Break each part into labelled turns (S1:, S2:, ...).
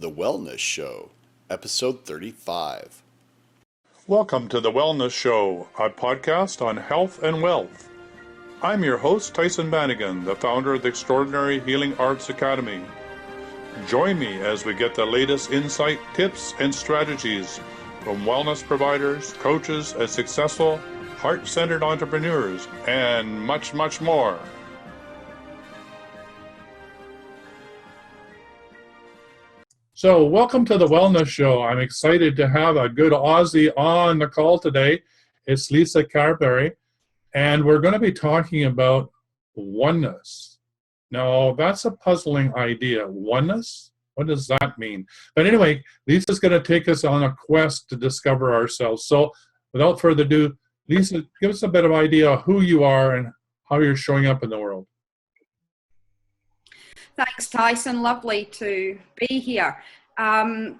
S1: The Wellness Show, Episode 35.
S2: Welcome to The Wellness Show, a podcast on health and wealth. I'm your host, Tyson Bannigan, the founder of the Extraordinary Healing Arts Academy. Join me as we get the latest insight, tips, and strategies from wellness providers, coaches, and successful, heart-centered entrepreneurs, and much, much more. So welcome to the Wellness Show. I'm excited to have a good Aussie on the call today. It's Lisa Carberry, and we're going to be talking about oneness. Now, that's a puzzling idea. Oneness? What does that mean? But anyway, Lisa's going to take us on a quest to discover ourselves. So without further ado, Lisa, give us a bit of idea of who you are and how you're showing up in the world.
S3: Thanks, Tyson. Lovely to be here. My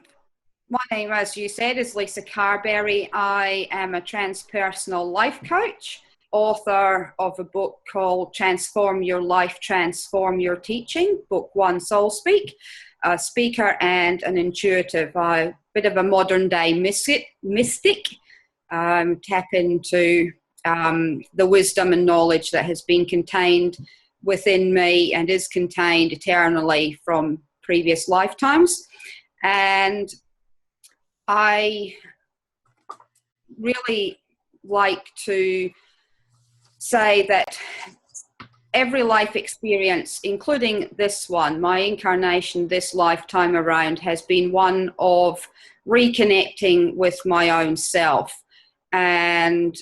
S3: name, as you said, is Lisa Carberry. I am a transpersonal life coach, author of a book called Transform Your Life, Transform Your Teaching, Book 1, Soul Speak, a speaker and an intuitive, a bit of a modern day mystic, tap into the wisdom and knowledge that has been contained within me and is contained eternally from previous lifetimes. And I really like to say that every life experience, including this one, my incarnation this lifetime around, has been one of reconnecting with my own self. And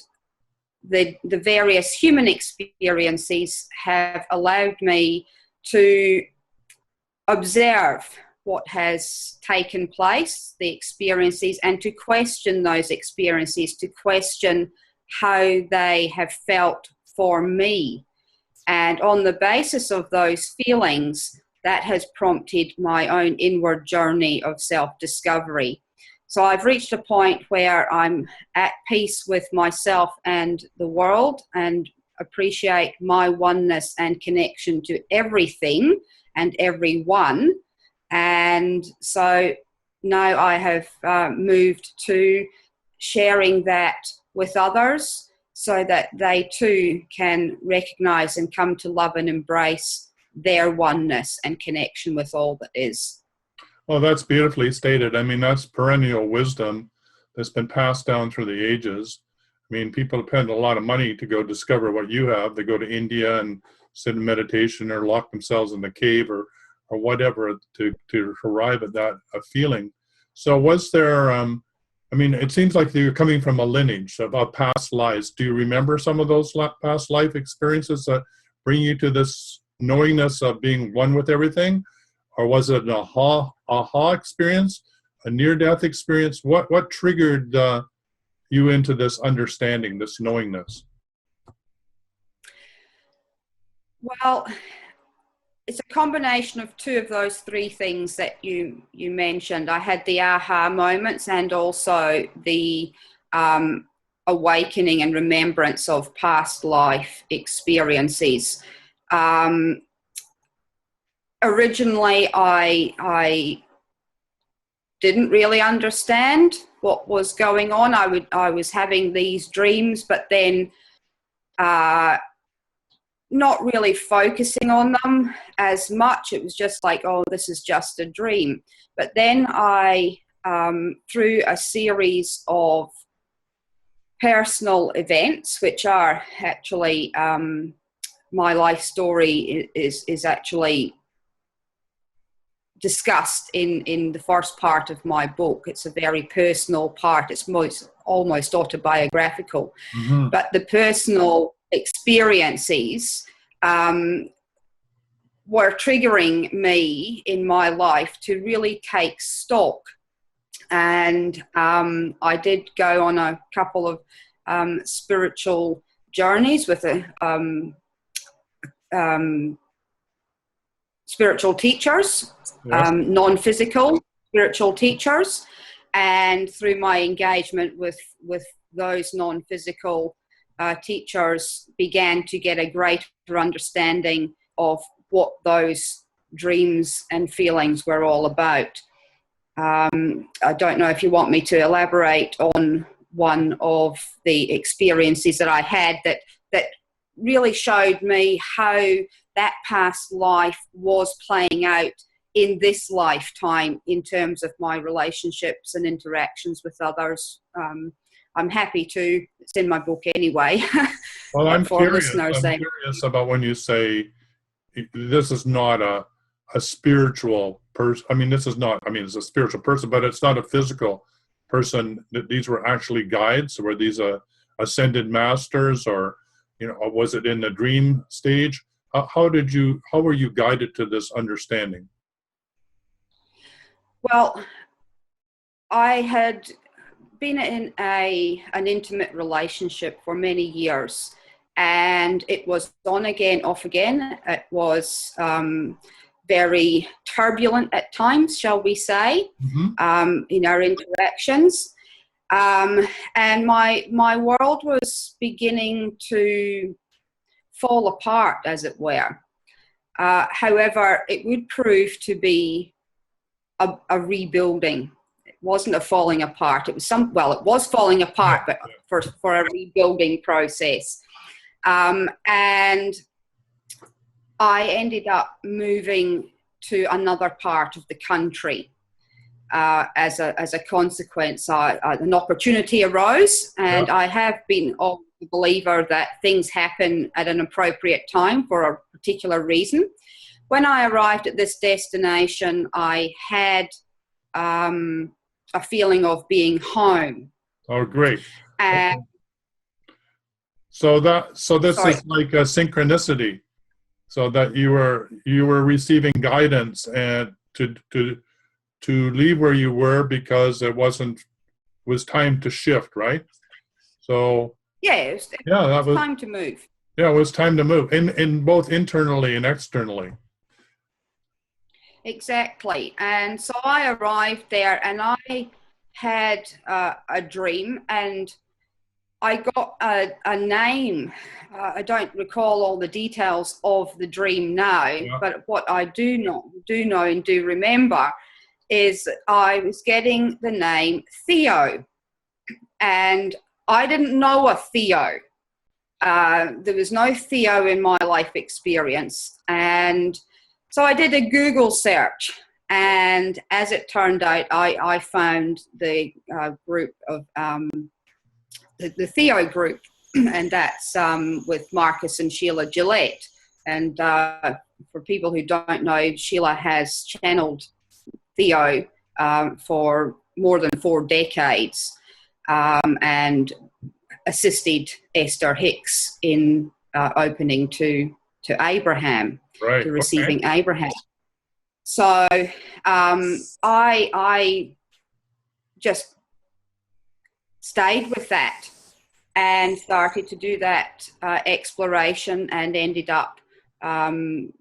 S3: the various human experiences have allowed me to observe what has taken place, the experiences, and to question those experiences, to question how they have felt for me. And on the basis of those feelings, that has prompted my own inward journey of self-discovery. So I've reached a point where I'm at peace with myself and the world and appreciate my oneness and connection to everything and everyone. And so now I have moved to sharing that with others so that they too can recognize and come to love and embrace their oneness and connection with all that is.
S2: Well, that's beautifully stated. I mean, that's perennial wisdom that's been passed down through the ages. I mean, people spend a lot of money to go discover what you have. They go to India and sit in meditation or lock themselves in the cave or whatever to arrive at that feeling. So was there, I mean, it seems like you're coming from a lineage of past lives. Do you remember some of those past life experiences that bring you to this knowingness of being one with everything? Or was it an aha experience, a near-death experience? What triggered you into this understanding, this knowingness?
S3: Well, it's a combination of two of those three things that you mentioned. I had the aha moments and also the awakening and remembrance of past life experiences. Originally, I didn't really understand what was going on. I was having these dreams, but then not really focusing on them as much. It was just like, oh, this is just a dream. But then I, through a series of personal events, which are actually, my life story is actually discussed in the first part of my book. It's a very personal part. It's almost autobiographical. Mm-hmm. But the personal experiences were triggering me in my life to really take stock. And I did go on a couple of spiritual journeys with spiritual teachers, yes. Non-physical spiritual teachers, and through my engagement with those non-physical teachers, began to get a greater understanding of what those dreams and feelings were all about. I don't know if you want me to elaborate on one of the experiences that I had that really showed me how that past life was playing out in this lifetime in terms of my relationships and interactions with others. I'm happy to. It's in my book anyway.
S2: Well, I'm
S3: for
S2: curious.
S3: listeners.
S2: I'm curious about when you say this is not a spiritual person. I mean, this is not. I mean, it's a spiritual person, but it's not a physical person. These were actually guides. Were these ascended masters, or or was it in the dream stage? How were you guided to this understanding?
S3: Well, I had been in an intimate relationship for many years, and it was on again, off again. It was very turbulent at times, shall we say, in our interactions. And my world was beginning to fall apart, as it were. However, it would prove to be a rebuilding. It wasn't a falling apart. It was it was falling apart, but for a rebuilding process. And I ended up moving to another part of the country. As a consequence, an opportunity arose, and I have been a believer that things happen at an appropriate time for a particular reason. When I arrived at this destination, I had a feeling of being home.
S2: Oh, great!
S3: And
S2: so this is like a synchronicity, so that you were receiving guidance and to leave where you were because it was time to shift, right? So
S3: it was time to move.
S2: Yeah, it was time to move in both internally and externally.
S3: Exactly. And so I arrived there, and I had a dream, and I got a name. I don't recall all the details of the dream now, but what I do know and do remember is I was getting the name Theo, and I didn't know a Theo. There was no Theo in my life experience, and so I did a Google search, and as it turned out, I found the group of the Theo group, and that's with Marcus and Sheila Gillette. And for people who don't know, Sheila has channeled Theo for more than 4 decades, and assisted Esther Hicks in opening to Abraham, to receiving Abraham. So I just stayed with that and started to do that exploration, and ended up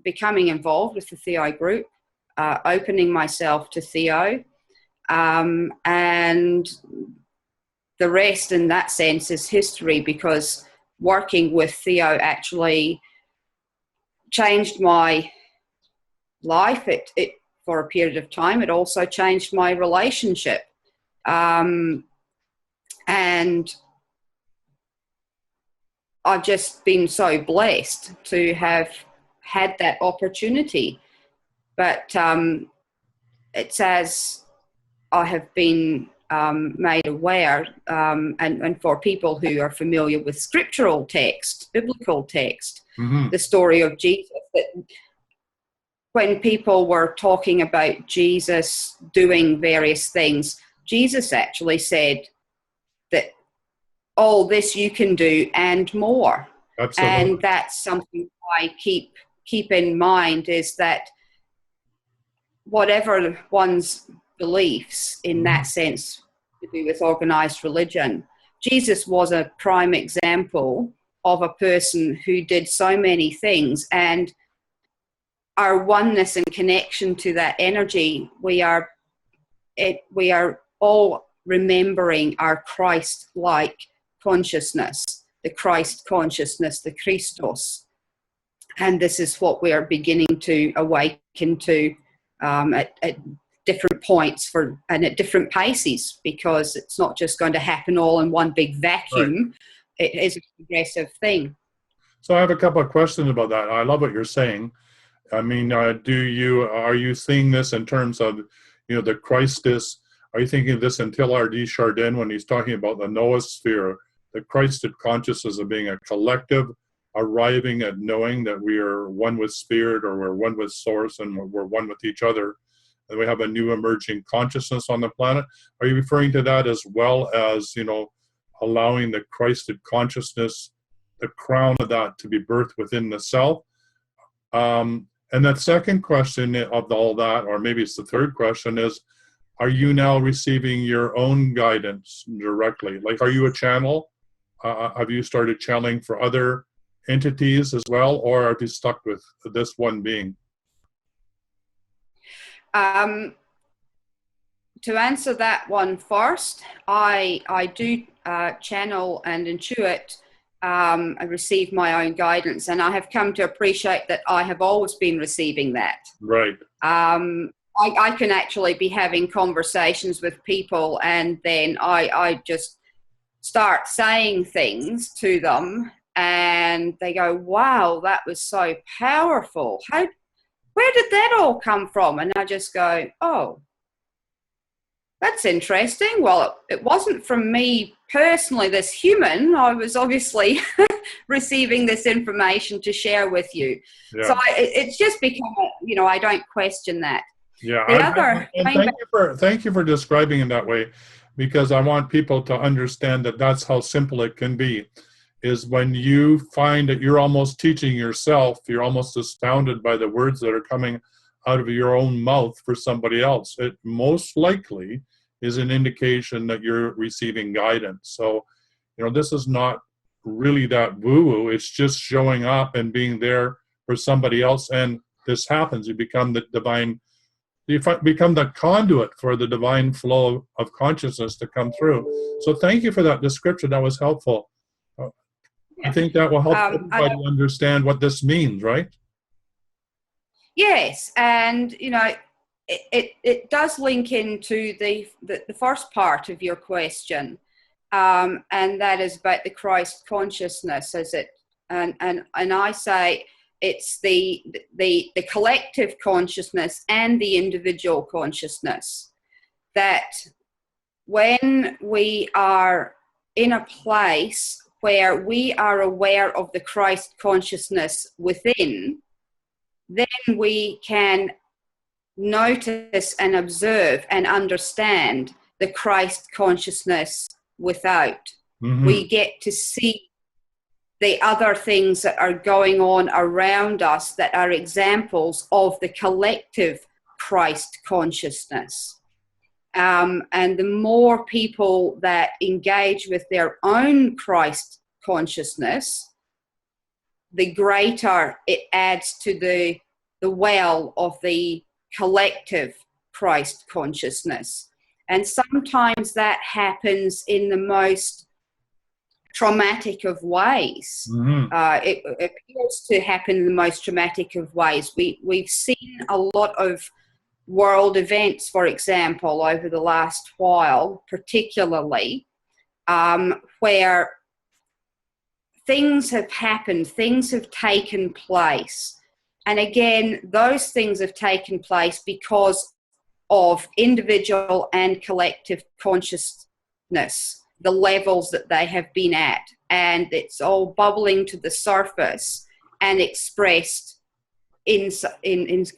S3: becoming involved with the Theo group, opening myself to Theo, and the rest in that sense is history, because working with Theo actually changed my life. It for a period of time. It also changed my relationship, and I've just been so blessed to have had that opportunity. But it's as I have been made aware, and for people who are familiar with scriptural text, biblical text, the story of Jesus, that when people were talking about Jesus doing various things, Jesus actually said that all this you can do and more.
S2: Absolutely.
S3: And that's something I keep in mind, is that whatever one's beliefs in that sense to do with organized religion, Jesus was a prime example of a person who did so many things, and our oneness and connection to that energy, we are all remembering our Christ-like consciousness, the Christ consciousness, the Christos. And this is what we are beginning to awaken to at different points and at different paces, because it's not just going to happen all in one big vacuum. Right. It is a progressive thing.
S2: So I have a couple of questions about that. I love what you're saying. I mean, are you seeing this in terms of, the Christus? Are you thinking of this in Teilhard de Chardin when he's talking about the noosphere, the Christed consciousness of being a collective, arriving at knowing that we are one with spirit, or we're one with source, and we're one with each other, and we have a new emerging consciousness on the planet? Are you referring to that as well as, allowing the Christed consciousness, the crown of that, to be birthed within the self? And that second question of all that, or maybe it's the third question, is, are you now receiving your own guidance directly? Like, are you a channel? Have you started channeling for other entities as well, or are you stuck with this one being?
S3: To answer that one first, I do channel and intuit. I receive my own guidance, and I have come to appreciate that I have always been receiving that.
S2: Right.
S3: I can actually be having conversations with people, and then I just start saying things to them, and they go, "Wow, that was so powerful. Where did that all come from?" And I just go, "Oh, that's interesting. Well, it wasn't from me personally, this human. I was obviously receiving this information to share with you." Yeah. So it's just become, I don't question that.
S2: Yeah. Thank you for describing it that way, because I want people to understand that that's how simple it can be. Is when you find that you're almost teaching yourself, you're almost astounded by the words that are coming out of your own mouth for somebody else. It most likely is an indication that you're receiving guidance. So, this is not really that woo-woo. It's just showing up and being there for somebody else. And this happens. You become the divine, you become the conduit for the divine flow of consciousness to come through. So thank you for that description. That was helpful. I think that will help everybody understand what this means, right?
S3: Yes, and it does link into the first part of your question, and that is about the Christ consciousness. And I say it's the collective consciousness and the individual consciousness, that when we are in a place where we are aware of the Christ consciousness within, then we can notice and observe and understand the Christ consciousness without. Mm-hmm. We get to see the other things that are going on around us that are examples of the collective Christ consciousness. And the more people that engage with their own Christ consciousness, the greater it adds to the well of the collective Christ consciousness. And sometimes that happens in the most traumatic of ways. Mm-hmm. It appears to happen in the most traumatic of ways. We've seen a lot of world events, for example, over the last while, particularly, where things have happened, things have taken place. And again, those things have taken place because of individual and collective consciousness, the levels that they have been at. And it's all bubbling to the surface and expressed in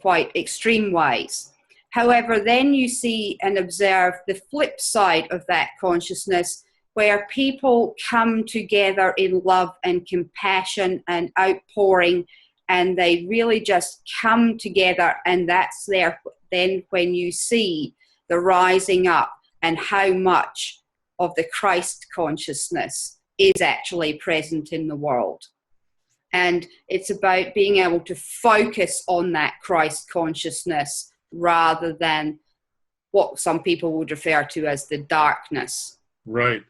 S3: quite extreme ways. However, then you see and observe the flip side of that consciousness, where people come together in love and compassion and outpouring, and they really just come together, and that's there then when you see the rising up and how much of the Christ consciousness is actually present in the world. And it's about being able to focus on that Christ consciousness rather than what some people would refer to as the darkness.
S2: Right.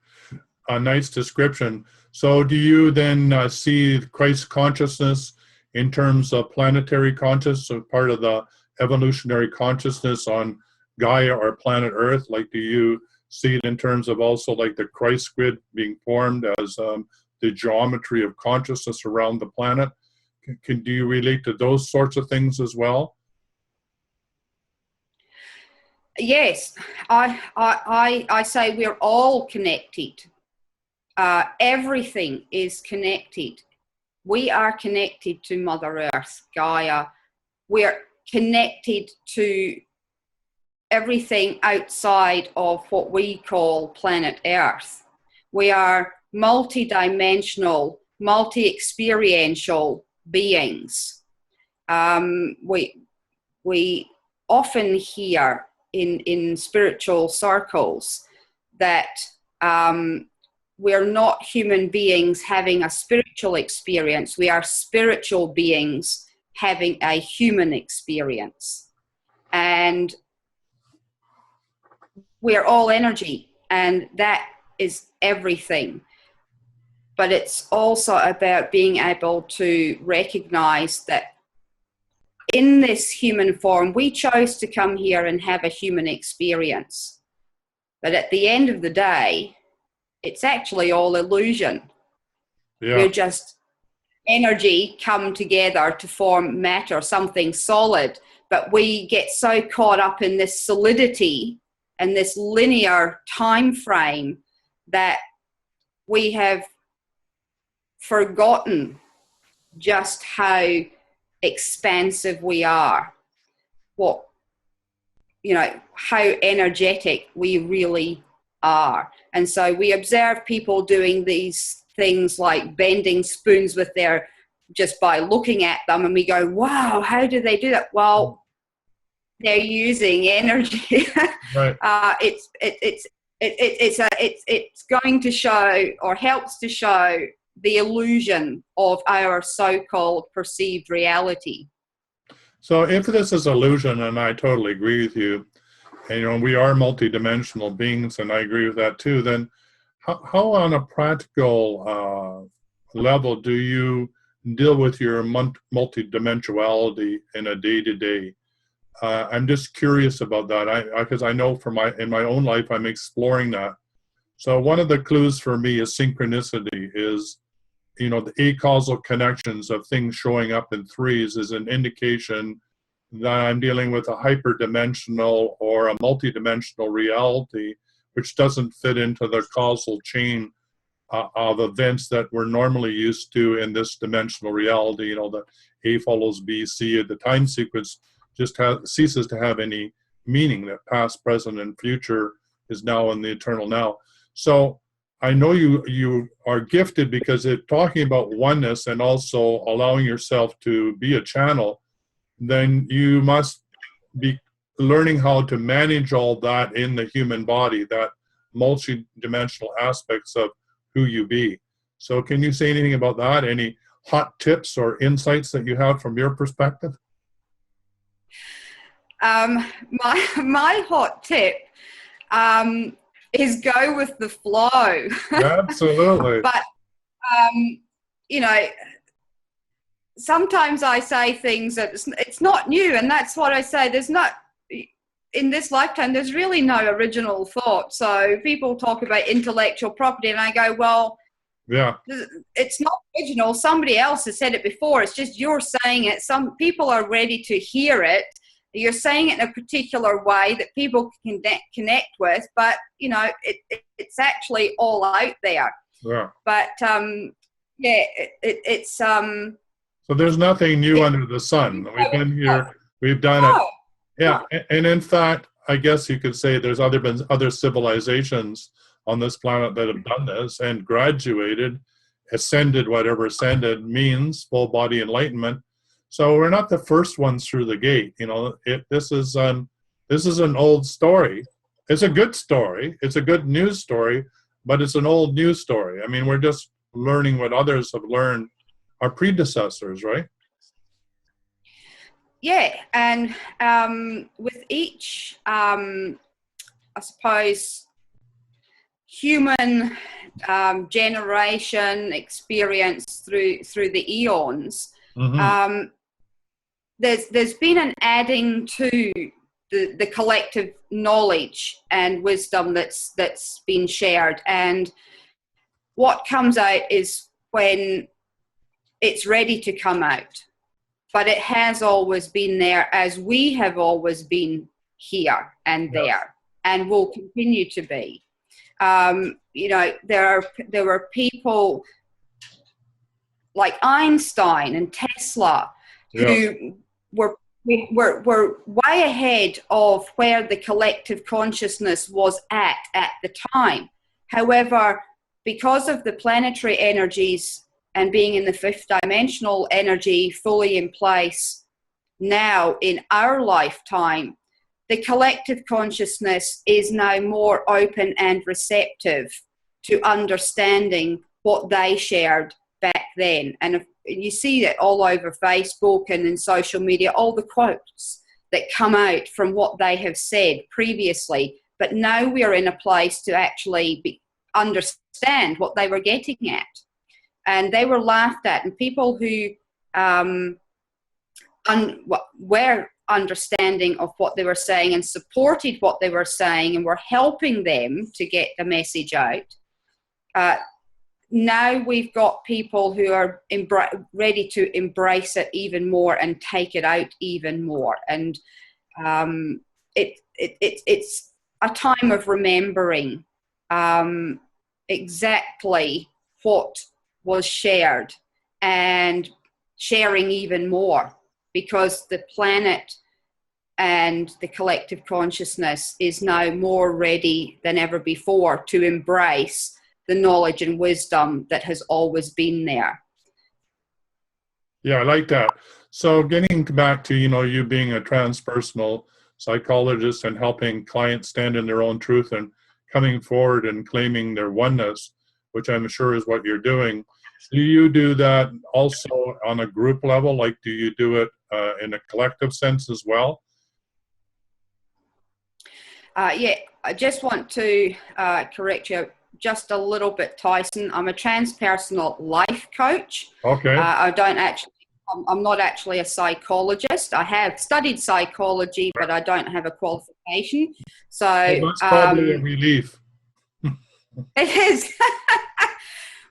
S2: A nice description. So do you then see Christ consciousness in terms of planetary consciousness, so part of the evolutionary consciousness on Gaia or planet Earth? Like, do you see it in terms of also like the Christ grid being formed as the geometry of consciousness around the planet? Do you relate to those sorts of things as well?
S3: Yes, I say we're all connected. Everything is connected. We are connected to Mother Earth, Gaia. We're connected to everything outside of what we call planet Earth. We are multidimensional, multi-experiential beings. We often hear in spiritual circles that we're not human beings having a spiritual experience. We are spiritual beings having a human experience. And we're all energy, and that is everything. But it's also about being able to recognize that in this human form, we chose to come here and have a human experience. But at the end of the day, it's actually all illusion.
S2: Yeah.
S3: We're just energy come together to form matter, something solid. But we get so caught up in this solidity and this linear time frame that we have forgotten just how expansive we are, how energetic we really are. And so we observe people doing these things like bending spoons with their, just by looking at them, and we go, wow, how do they do that? Well, they're using energy.
S2: Right.
S3: It's going to show, or helps to show, the illusion of our so-called perceived reality.
S2: So if this is illusion, and I totally agree with you, and we are multidimensional beings, and I agree with that too, then how on a practical level do you deal with your multidimensionality in a day-to-day? I'm just curious about that, because I know in my own life I'm exploring that. So one of the clues for me is synchronicity, is the acausal connections of things showing up in threes is an indication that I'm dealing with a hyperdimensional or a multidimensional reality, which doesn't fit into the causal chain of events that we're normally used to in this dimensional reality. That A follows B, C, the time sequence just ceases to have any meaning, that past, present, and future is now in the eternal now. So I know you are gifted, because it's talking about oneness and also allowing yourself to be a channel, then you must be learning how to manage all that in the human body, that multi-dimensional aspects of who you be. So can you say anything about that? Any hot tips or insights that you have from your perspective?
S3: My hot tip is go with the flow.
S2: Absolutely.
S3: But sometimes I say things that it's not new, and that's what I say. There's not, in this lifetime, there's really no original thought. So people talk about intellectual property, and I go, well,
S2: yeah,
S3: it's not original. Somebody else has said it before. It's just you're saying it. Some people are ready to hear it. You're saying it in a particular way that people can connect with, but it's actually all out there.
S2: Yeah.
S3: But it's
S2: so there's nothing new under the sun. We've been here, we've done it. Yeah, and in fact, I guess you could say there's been other civilizations on this planet that have done this and graduated, ascended, whatever ascended means, full body enlightenment. So we're not the first ones through the gate. This is an old story. It's a good story. It's a good news story, but it's an old news story. I mean, we're just learning what others have learned, our predecessors, right?
S3: Yeah, and with each, I suppose, human generation experience through the eons,
S2: Mm-hmm.
S3: there's been an adding to the collective knowledge and wisdom that's been shared. And what comes out is when it's ready to come out. But it has always been there, as we have always been here and there, and will continue to be. You know, there were people like Einstein and Tesla who were way ahead of where the collective consciousness was at the time. However, because of the planetary energies and being in the fifth dimensional energy fully in place now in our lifetime, the collective consciousness is now more open and receptive to understanding what they shared back then. And you see that all over Facebook and in social media, all the quotes that come out from what they have said previously. But now we're in a place to actually understand what they were getting at. And they were laughed at, and people who were understanding of what they were saying and supported what they were saying and were helping them to get the message out. Now we've got people who are ready to embrace it even more and take it out even more. And it's a time of remembering exactly what was shared and sharing even more, because the planet and the collective consciousness is now more ready than ever before to embrace the knowledge and wisdom that has always been there.
S2: Yeah, I like that. So getting back to, you being a transpersonal psychologist and helping clients stand in their own truth and coming forward and claiming their oneness, which I'm sure is what you're doing. Do you do that also on a group level? Like, do you do it in a collective sense as well?
S3: Yeah, I just want to correct you just a little bit, Tyson. I'm a transpersonal life coach.
S2: Okay.
S3: I'm not actually a psychologist. I have studied psychology, but I don't have a qualification. So
S2: well, that's probably a relief.
S3: It is.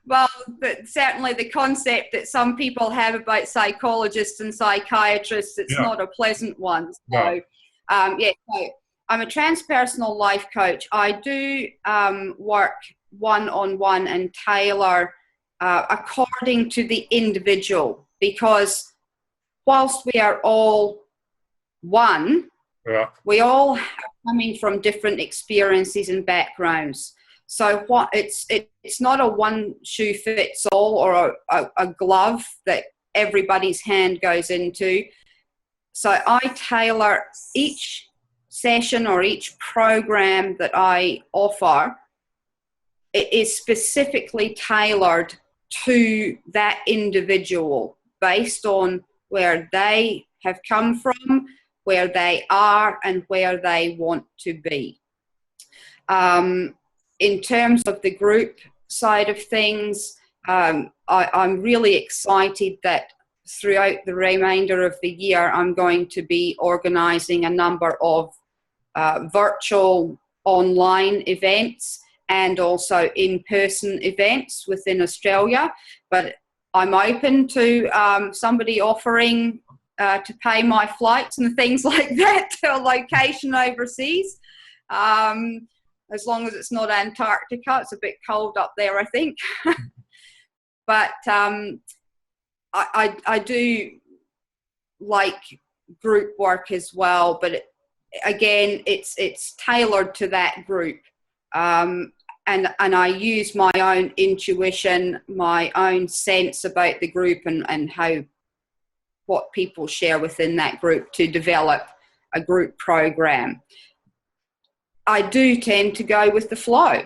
S3: Well, but certainly the concept that some people have about psychologists and psychiatrists, it's not a pleasant one. So, so I'm a transpersonal life coach. I do work one-on-one and tailor according to the individual, because whilst we are all one, we all are coming from different experiences and backgrounds. So it's not a one shoe fits all or a glove that everybody's hand goes into. So I tailor each session or each program that I offer. It is specifically tailored to that individual based on where they have come from, where they are, and where they want to be. In terms of the group side of things, I'm really excited that throughout the remainder of the year, I'm going to be organising a number of virtual online events and also in-person events within Australia. But I'm open to somebody offering to pay my flights and things like that to a location overseas. As long as it's not Antarctica. It's a bit cold up there, I think. But I do like group work as well, but again, it's tailored to that group. And I use my own intuition, my own sense about the group and what people share within that group to develop a group program. I do tend to go with the flow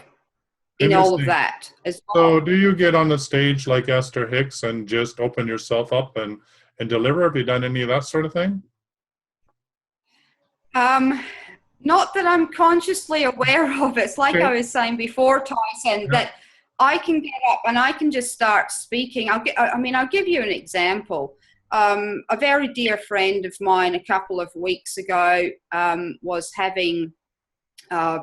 S3: in all of that as well.
S2: So do you get on the stage like Esther Hicks and just open yourself up and deliver? Have you done any of that sort of thing?
S3: Not that I'm consciously aware of. It's like I was saying before, Tyson, that I can get up and I can just start speaking. I'll give you an example. a very dear friend of mine a couple of weeks ago was having a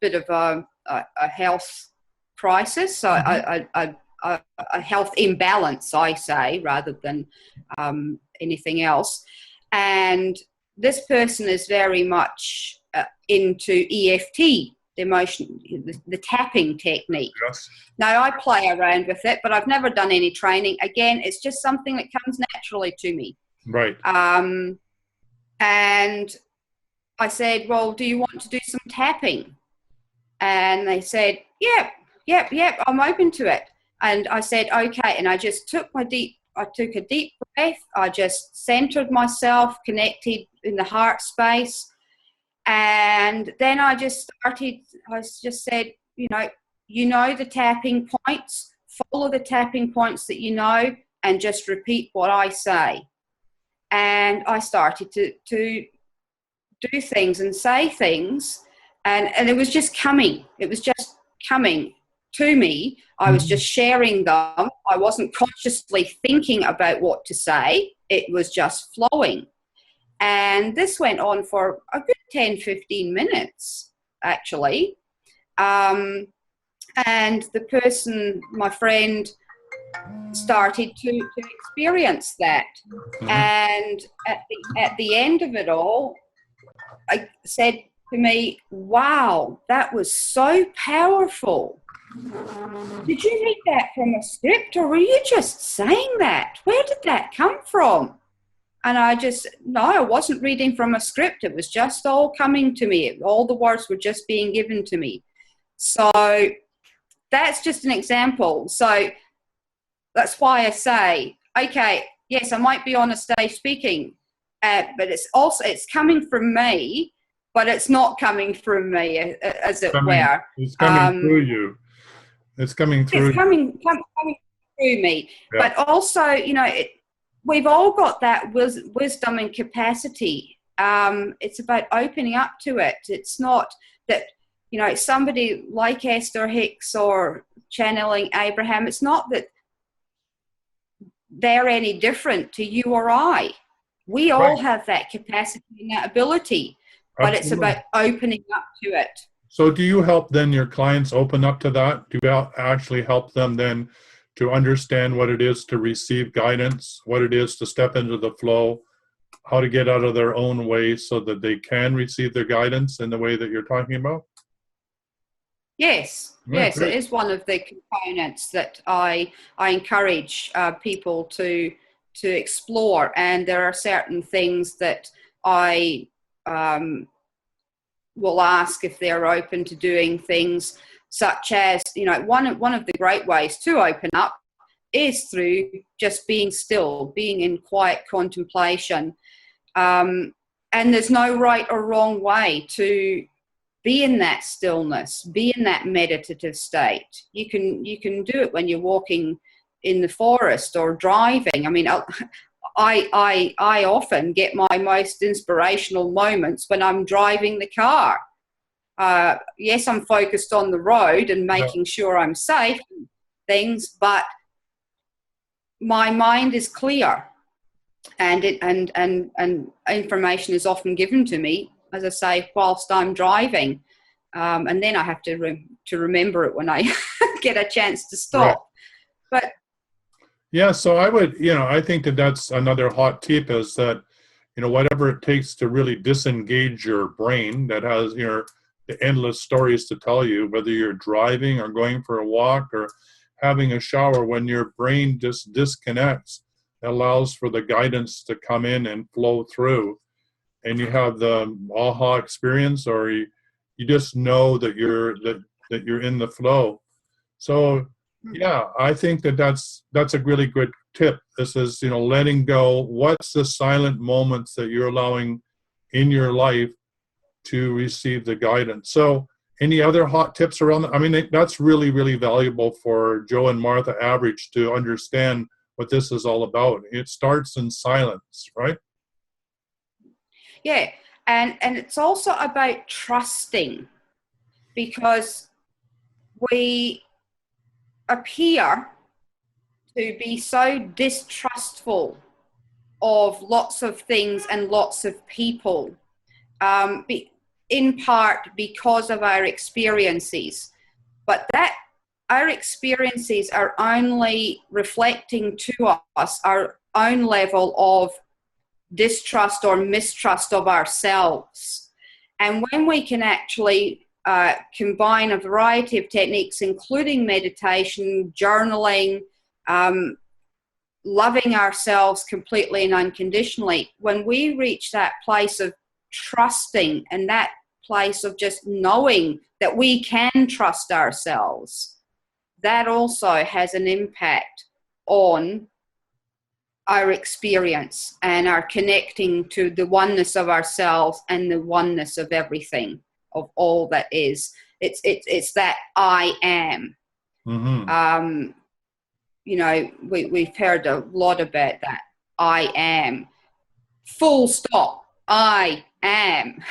S3: bit of a health crisis, a health imbalance, I say, rather than anything else. And this person is very much into EFT, the tapping technique.
S2: Yes.
S3: Now, I play around with it, but I've never done any training. Again, it's just something that comes naturally to me.
S2: Right.
S3: And I said, well, do you want to do some tapping? And they said, yep, I'm open to it. And I said, okay. And I just took a deep breath. I just centered myself, connected in the heart space. And then I just said, you know the tapping points, follow the tapping points that you know, and just repeat what I say. And I started to do things and say things, and it was just coming. It was just coming to me. I was just sharing them. I wasn't consciously thinking about what to say. It was just flowing. And this went on for a good 10, 15 minutes, actually. And the person, my friend, started to experience that. And at the end of it all, I said to me, wow, that was so powerful. Did you read that from a script, or were you just saying that? Where did that come from? And no, I wasn't reading from a script. It was just all coming to me. All the words were just being given to me. So that's just an example. So that's why I say, okay, yes, I might be on a stage speaking, but it's coming from me, but it's not coming from me, as it were.
S2: It's coming through you. It's coming through.
S3: It's coming through me. Yeah. But also, we've all got that wisdom and capacity. It's about opening up to it. It's not that, somebody like Esther Hicks or channeling Abraham, it's not that they're any different to you or I. We all have that capacity and that ability, but it's about opening up to it.
S2: So do you help then your clients open up to that? Do you actually help them then to understand what it is to receive guidance, what it is to step into the flow, how to get out of their own way so that they can receive their guidance in the way that you're talking about?
S3: Yes, yes, it is one of the components that I encourage people to explore, and there are certain things that I will ask if they're open to doing things, such as, one of the great ways to open up is through just being still, being in quiet contemplation. And there's no right or wrong way to be in that stillness, be in that meditative state. You can do it when you're walking in the forest or driving. I mean, I often get my most inspirational moments when I'm driving the car. Yes, I'm focused on the road and making sure I'm safe and things, but my mind is clear, and information is often given to me, as I say, whilst I'm driving, and then I have to remember it when I get a chance to stop. Right. But
S2: yeah, so I think that's another hot tip, is that, whatever it takes to really disengage your brain that has, the endless stories to tell you, whether you're driving or going for a walk or having a shower, when your brain just disconnects, it allows for the guidance to come in and flow through, and you have the aha experience, or you just know that you're in the flow. So yeah, I think that's a really good tip. This is, letting go. What's the silent moments that you're allowing in your life to receive the guidance? So any other hot tips around that? I mean, that's really, really valuable for Joe and Martha Average to understand what this is all about. It starts in silence, right?
S3: Yeah, and it's also about trusting, because we appear to be so distrustful of lots of things and lots of people, in part because of our experiences. But that our experiences are only reflecting to us our own level of distrust or mistrust of ourselves. And when we can actually combine a variety of techniques, including meditation, journaling, loving ourselves completely and unconditionally, when we reach that place of trusting and that place of just knowing that we can trust ourselves, that also has an impact on our experience and our connecting to the oneness of ourselves and the oneness of everything, of all that is. It's that I am.
S2: Mm-hmm.
S3: You know, we've heard a lot about that. I am. Full stop. I am.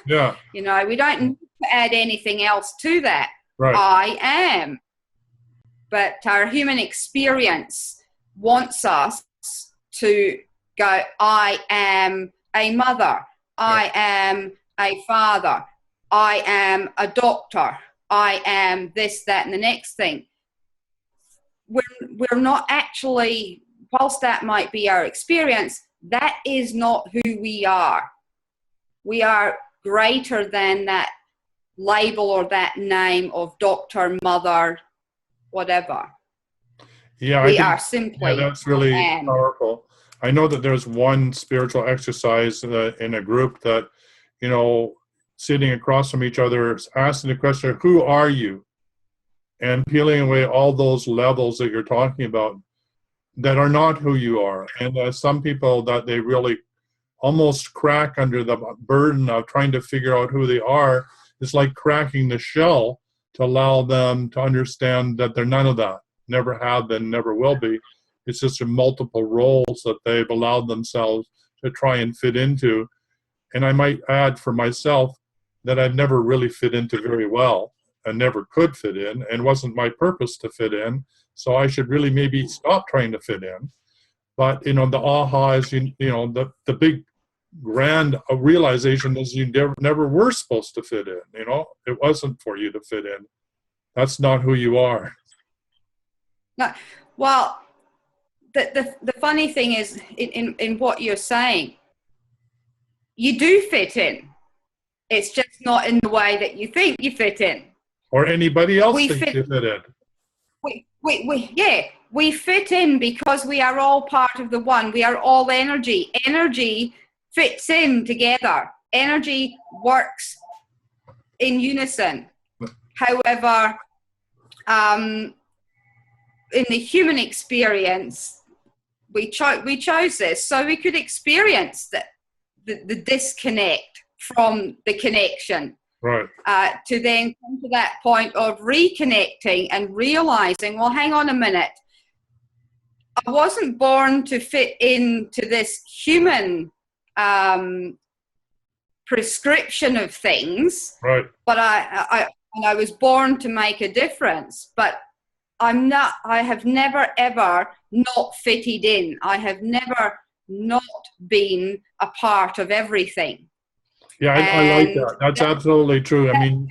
S2: Yeah.
S3: You know, we don't need to add anything else to that.
S2: Right.
S3: I am. But our human experience wants us to go, I am a mother. I am a father. I am a doctor. I am this, that, and the next thing. We're not actually, whilst that might be our experience, that is not who we are. We are greater than that label or that name of doctor, mother, whatever.
S2: Yeah,
S3: We are simply.
S2: yeah, that's really powerful. I know that there's one spiritual exercise in a group that, you know, sitting across from each other, asking the question, who are you? And peeling away all those levels that you're talking about that are not who you are. And some people that they really almost crack under the burden of trying to figure out who they are. It's like cracking the shell to allow them to understand that they're none of that. Never have been, never will be. It's just a multiple roles that they've allowed themselves to try and fit into. And I might add for myself that I've never really fit into very well and never could fit in, and wasn't my purpose to fit in. So I should really maybe stop trying to fit in. But, you know, the aha is, you know, the big grand realization is you never were supposed to fit in. You know, it wasn't for you to fit in. That's not who you are.
S3: No, well, the funny thing is in what you're saying, you do fit in. It's just not in the way that you think you fit in.
S2: Or anybody else thinks you fit in.
S3: We fit in because we are all part of the one. We are all energy. Energy fits in together. Energy works in unison. However, in the human experience, we chose this so we could experience the disconnect from the connection.
S2: Right.
S3: To then come to that point of reconnecting and realizing, well, hang on a minute. I wasn't born to fit into this human prescription of things.
S2: Right.
S3: But I was born to make a difference. But I have never, ever not fitted in. I have never not been a part of everything.
S2: Yeah, I like that. That's absolutely true. I mean,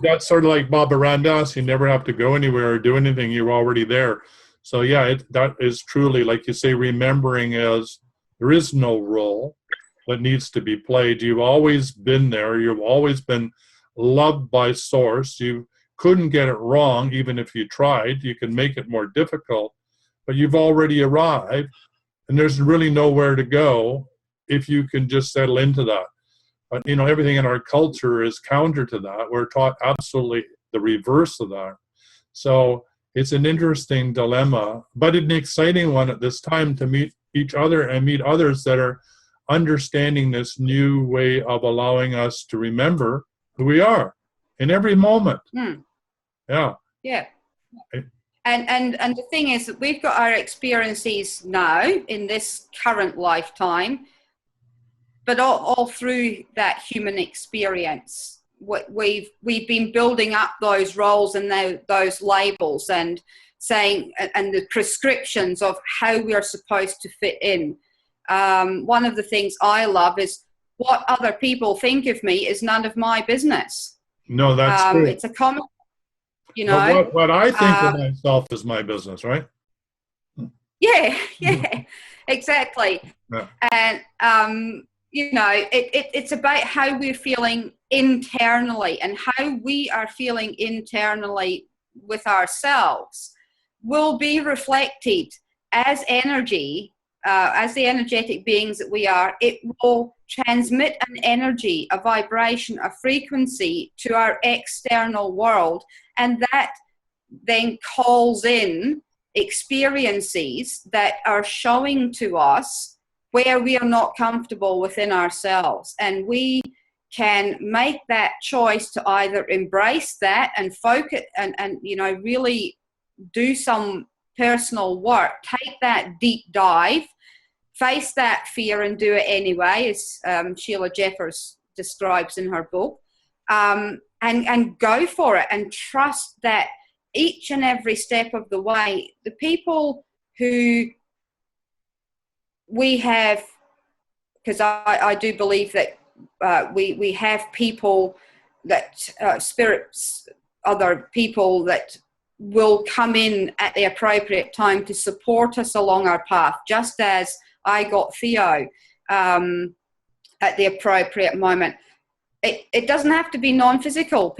S2: that's sort of like Baba Ram Dass. You never have to go anywhere or do anything. You're already there. So yeah, that is truly, like you say, remembering is there is no role that needs to be played. You've always been there. You've always been loved by Source. You couldn't get it wrong, even if you tried. You can make it more difficult, but you've already arrived, and there's really nowhere to go if you can just settle into that. But, you know, everything in our culture is counter to that. We're taught absolutely the reverse of that. So it's an interesting dilemma, but an exciting one at this time to meet each other and meet others that are understanding this new way of allowing us to remember who we are in every moment. Yeah.
S3: Yeah. And the thing is that we've got our experiences now in this current lifetime, but all through that human experience, we've been building up those roles and those labels and saying, and the prescriptions of how we are supposed to fit in. one of the things I love is what other people think of me is none of my business.
S2: No, that's true.
S3: It's a common,
S2: But what I think of myself is my business, right?
S3: Yeah, exactly.
S2: Yeah.
S3: And, it's about how we're feeling internally, and how we are feeling internally with ourselves will be reflected as energy, as the energetic beings that we are. It will transmit an energy, a vibration, a frequency to our external world, and that then calls in experiences that are showing to us where we are not comfortable within ourselves. And we can make that choice to either embrace that and focus and really do some personal work, take that deep dive, face that fear and do it anyway, as Sheila Jeffers describes in her book, and go for it, and trust that each and every step of the way, the people who we have, because I do believe that we have people that spirits, other people that will come in at the appropriate time to support us along our path, just as I got Theo at the appropriate moment. It doesn't have to be non-physical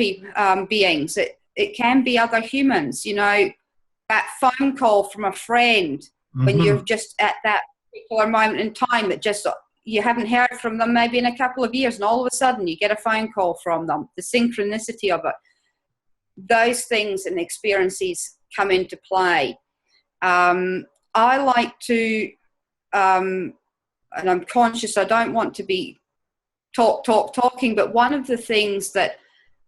S3: beings. It can be other humans. That phone call from a friend when you're just at that particular moment in time that just you haven't heard from them maybe in a couple of years, and all of a sudden you get a phone call from them. The synchronicity of it. Those things and experiences come into play. I like to, and I'm conscious I don't want to be talking, but one of the things that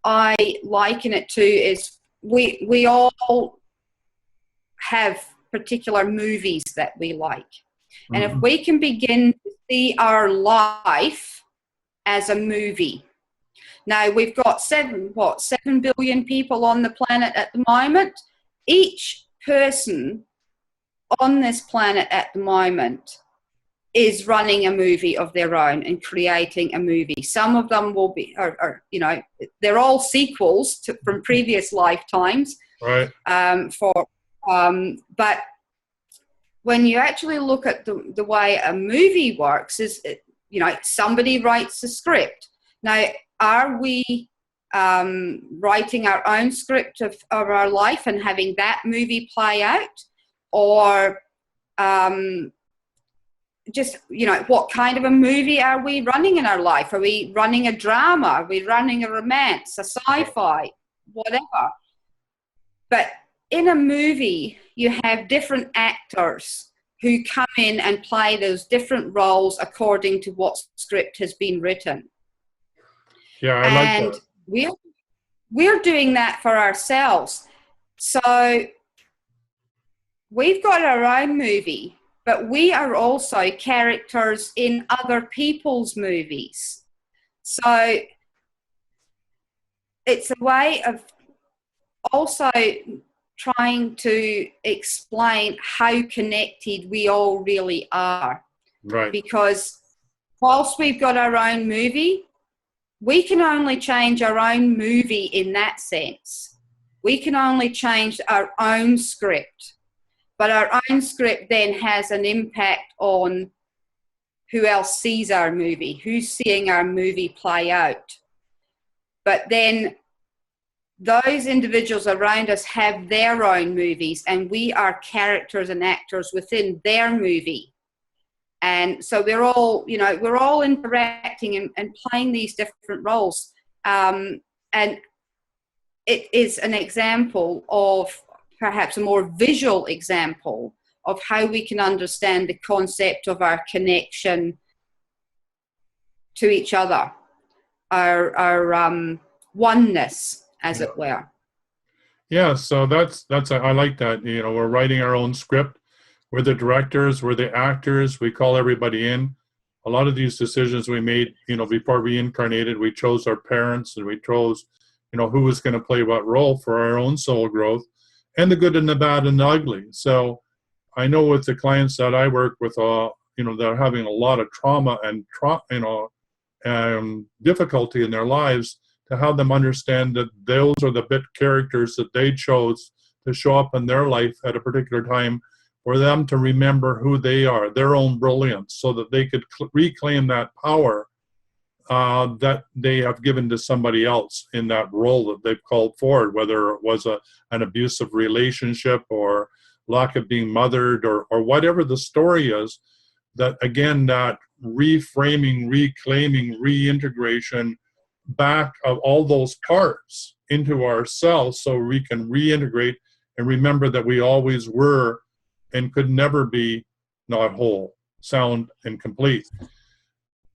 S3: I liken it to is we all have particular movies that we like. And if we can begin to see our life as a movie. Now, we've got 7 billion people on the planet at the moment. Each person on this planet at the moment is running a movie of their own and creating a movie. Some of them will be, they're all sequels from previous lifetimes.
S2: Right.
S3: But when you actually look at the way a movie works, is somebody writes a script. Now, are we writing our own script of our life and having that movie play out, or what kind of a movie are we running in our life? Are we running a drama? Are we running a romance, a sci-fi, whatever? But in a movie, you have different actors who come in and play those different roles according to what script has been written.
S2: Yeah, I like that.
S3: And we're doing that for ourselves. So we've got our own movie, but we are also characters in other people's movies. So it's a way of also trying to explain how connected we all really are.
S2: Right.
S3: Because whilst we've got our own movie, we can only change our own movie in that sense. We can only change our own script. But our own script then has an impact on who else sees our movie, who's seeing our movie play out. But then those individuals around us have their own movies, and we are characters and actors within their movie. And so we're all interacting and playing these different roles. And it is an example of perhaps a more visual example of how we can understand the concept of our connection to each other, our oneness, as it were.
S2: Yeah, so that's I like that. We're writing our own script. We're the directors, we're the actors, we call everybody in. A lot of these decisions we made, before we incarnated, we chose our parents, and we chose, who was going to play what role for our own soul growth, and the good and the bad and the ugly. So I know with the clients that I work with, that are having a lot of trauma and difficulty in their lives, to have them understand that those are the bit characters that they chose to show up in their life at a particular time, for them to remember who they are, their own brilliance, so that they could reclaim that power that they have given to somebody else in that role that they've called forward, whether it was an abusive relationship or lack of being mothered, or whatever the story is. That again, that reframing, reclaiming, reintegration back of all those parts into ourselves, so we can reintegrate and remember that we always were and could never be not whole, sound, and complete.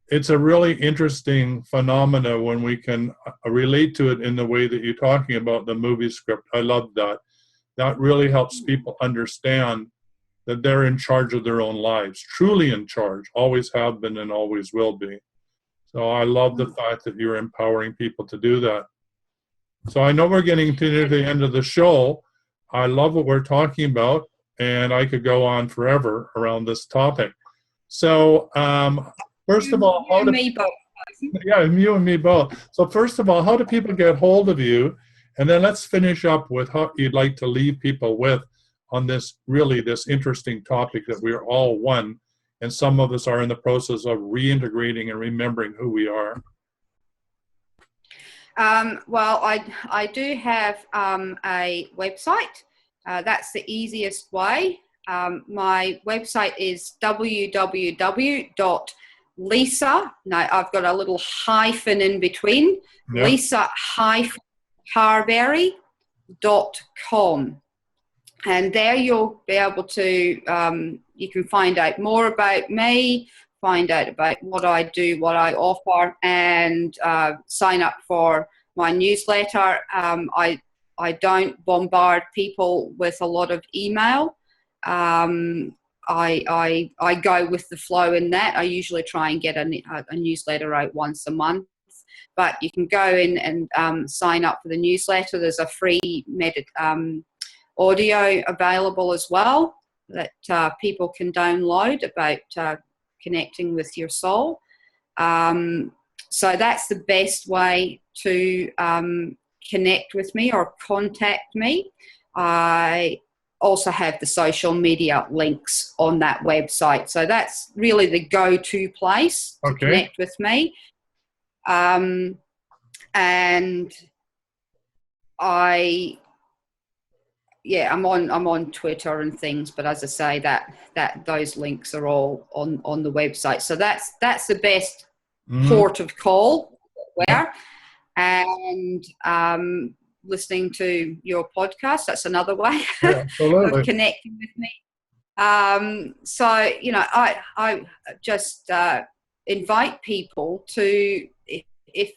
S2: It's a really interesting phenomena when we can relate to it in the way that you're talking about the movie script. I love that. That really helps people understand that they're in charge of their own lives, truly in charge, always have been and always will be. So I love the fact that you're empowering people to do that. So I know we're getting to the end of the show. I love what we're talking about, and I could go on forever around this topic. So first of all,
S3: you and me both.
S2: Yeah, you and me both. So first of all, how do people get hold of you? And then let's finish up with how you'd like to leave people with on this interesting topic that we're all one, and some of us are in the process of reintegrating and remembering who we are.
S3: Well, I do have a website. That's the easiest way. My website is www.Lisa. No, I've got a little hyphen in between.
S2: Yep.
S3: Lisa-Carberry.com. And there you'll be able to, you can find out more about me, find out about what I do, what I offer, and sign up for my newsletter. I don't bombard people with a lot of email. I go with the flow in that. I usually try and get a newsletter out once a month. But you can go in and sign up for the newsletter. There's a free audio available as well that people can download about connecting with your soul. So that's the best way to connect with me or contact me. I also have the social media links on that website. So that's really the go-to place to connect with me. And I'm on Twitter and things, but as I say, that those links are all on the website. So that's the best port of call. And listening to your podcast, that's another way of connecting with me. So I just invite people to, if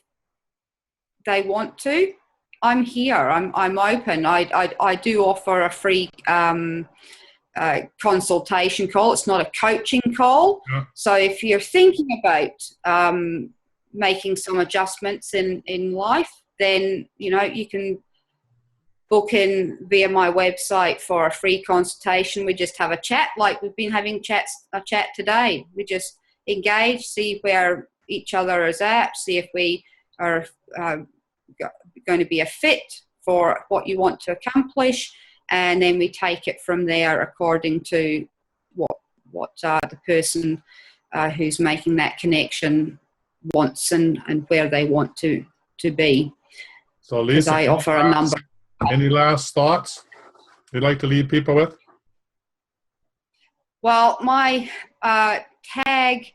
S3: they want to, I'm here. I'm open. I do offer a free consultation call. It's not a coaching call. Yeah. So if you're thinking about making some adjustments in life, then you can book in via my website for a free consultation. We just have a chat, like we've been having a chat today. We just engage, see where each other is at, see if we are going to be a fit for what you want to accomplish, and then we take it from there according to what the person who's making that connection wants and where they want to be.
S2: So Lisa,
S3: I offer a number.
S2: Any last thoughts you'd like to leave people with?
S3: Well, my tag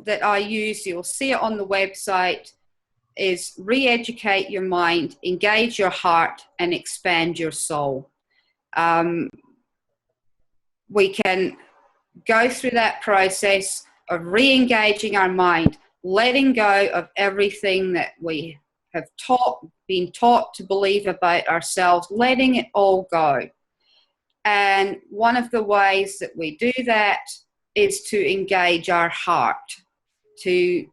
S3: that I use, you'll see it on the website, is re-educate your mind, engage your heart, and expand your soul. We can go through that process of re-engaging our mind, letting go of everything that we have been taught to believe about ourselves, letting it all go. And one of the ways that we do that is to engage our heart, to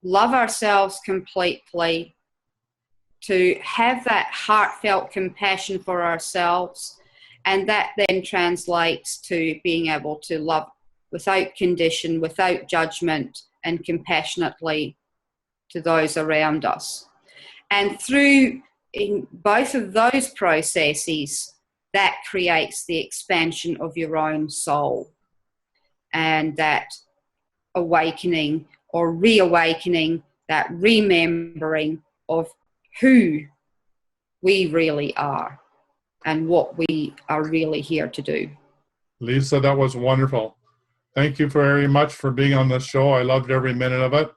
S3: love ourselves completely, to have that heartfelt compassion for ourselves, and that then translates to being able to love without condition, without judgment, and compassionately to those around us. And through in both of those processes, that creates the expansion of your own soul and that awakening or reawakening, that remembering of who we really are and what we are really here to do.
S2: Lisa, that was wonderful. Thank you very much for being on this show. I loved every minute of it.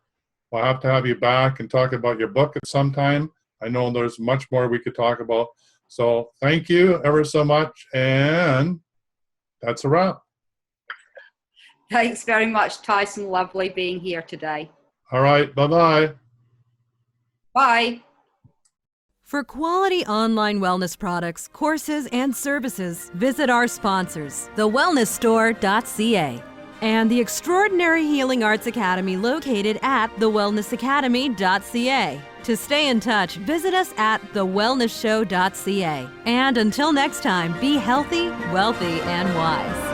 S2: We'll have to have you back and talk about your book at some time. I know there's much more we could talk about. So thank you ever so much. And that's a wrap.
S3: Thanks very much, Tyson. Lovely being here today.
S2: All right. Bye-bye.
S3: Bye.
S4: For quality online wellness products, courses, and services, visit our sponsors, theWellnessStore.ca and the Extraordinary Healing Arts Academy located at thewellnessacademy.ca. To stay in touch, visit us at thewellnessshow.ca. And until next time, be healthy, wealthy, and wise.